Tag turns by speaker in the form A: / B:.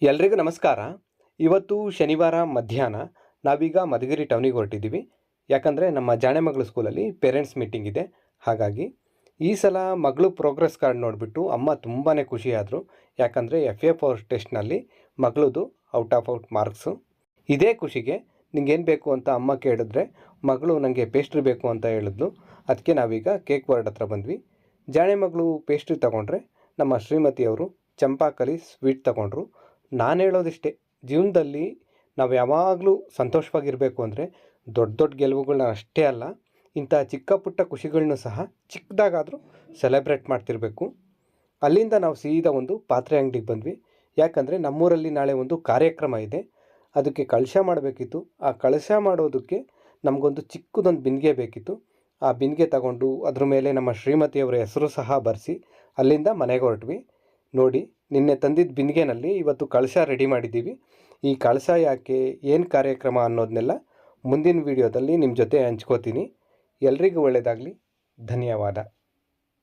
A: ಎಲ್ರಿಗೂ ನಮಸ್ಕಾರ. ಇವತ್ತು ಶನಿವಾರ ಮಧ್ಯಾಹ್ನ ನಾವೀಗ ಮಧುಗಿರಿ ಟೌನಿಗೆ ಹೊರಟಿದ್ದೀವಿ. ಯಾಕಂದರೆ ನಮ್ಮ ಜಾಣೆ ಮಗಳು ಸ್ಕೂಲಲ್ಲಿ ಪೇರೆಂಟ್ಸ್ ಮೀಟಿಂಗ್ ಇದೆ. ಹಾಗಾಗಿ ಈ ಸಲ ಮಗಳು ಪ್ರೋಗ್ರೆಸ್ ಕಾರ್ಡ್ ನೋಡಿಬಿಟ್ಟು ಅಮ್ಮ ತುಂಬಾ ಖುಷಿಯಾದರು. ಯಾಕಂದರೆ FA4 ಟೆಸ್ಟ್ನಲ್ಲಿ ಮಗಳದು ಔಟ್ ಆಫ್ ಮಾರ್ಕ್ಸು. ಇದೇ ಖುಷಿಗೆ ನಿಂಗೇನು ಬೇಕು ಅಂತ ಅಮ್ಮ ಕೇಳಿದ್ರೆ ಮಗಳು ನನಗೆ ಪೇಸ್ಟ್ರಿ ಬೇಕು ಅಂತ ಹೇಳಿದ್ಲು. ಅದಕ್ಕೆ ನಾವೀಗ ಕೇಕ್ ವರ್ಡ್ ಹತ್ರ ಬಂದ್ವಿ. ಜಾಣೆ ಮಗಳು ಪೇಸ್ಟ್ರಿ ತಗೊಂಡ್ರೆ ನಮ್ಮ ಶ್ರೀಮತಿಯವರು ಚಂಪಾಕಲಿ ಸ್ವೀಟ್ ತಗೊಂಡ್ರು. ನಾನು ಹೇಳೋದಿಷ್ಟೇ, ಜೀವನದಲ್ಲಿ ನಾವು ಯಾವಾಗಲೂ ಸಂತೋಷವಾಗಿರಬೇಕು ಅಂದರೆ ದೊಡ್ಡ ದೊಡ್ಡ ಗೆಲುವುಗಳನ್ನ ಅಷ್ಟೇ ಅಲ್ಲ, ಇಂಥ ಚಿಕ್ಕ ಪುಟ್ಟ ಖುಷಿಗಳನ್ನೂ ಸಹ ಚಿಕ್ಕದಾಗಾದರೂ ಸೆಲೆಬ್ರೇಟ್ ಮಾಡ್ತಿರಬೇಕು. ಅಲ್ಲಿಂದ ನಾವು ಸೀದಾ ಒಂದು ಪಾತ್ರೆ ಅಂಗಡಿಗೆ ಬಂದ್ವಿ. ಯಾಕಂದರೆ ನಮ್ಮೂರಲ್ಲಿ ನಾಳೆ ಒಂದು ಕಾರ್ಯಕ್ರಮ ಇದೆ, ಅದಕ್ಕೆ ಕಳಶ ಮಾಡಬೇಕಿತ್ತು. ಆ ಕಳಶ ಮಾಡೋದಕ್ಕೆ ನಮಗೊಂದು ಚಿಕ್ಕದೊಂದು ಬಿಂದಿಗೆ ಬೇಕಿತ್ತು. ಆ ಬಿಂದಿಗೆ ತಗೊಂಡು ಅದ್ರ ಮೇಲೆ ನಮ್ಮ ಶ್ರೀಮತಿಯವರ ಹೆಸರು ಸಹ ಬರೆಸಿ ಅಲ್ಲಿಂದ ಮನೆಗೆ ಹೊರಟ್ವಿ. ನೋಡಿ, ನಿನ್ನೆ ತಂದಿದ್ದ ಬಿಂದಿಗೆನಲ್ಲಿ ಇವತ್ತು ಕಳಶ ರೆಡಿ ಮಾಡಿದ್ದೀವಿ. ಈ ಕಳಶ ಯಾಕೆ, ಏನು ಕಾರ್ಯಕ್ರಮ ಅನ್ನೋದನ್ನೆಲ್ಲ ಮುಂದಿನ ವೀಡಿಯೋದಲ್ಲಿ ನಿಮ್ಮ ಜೊತೆ ಹಂಚ್ಕೋತೀನಿ. ಎಲ್ರಿಗೂ ಒಳ್ಳೆಯದಾಗಲಿ. ಧನ್ಯವಾದ.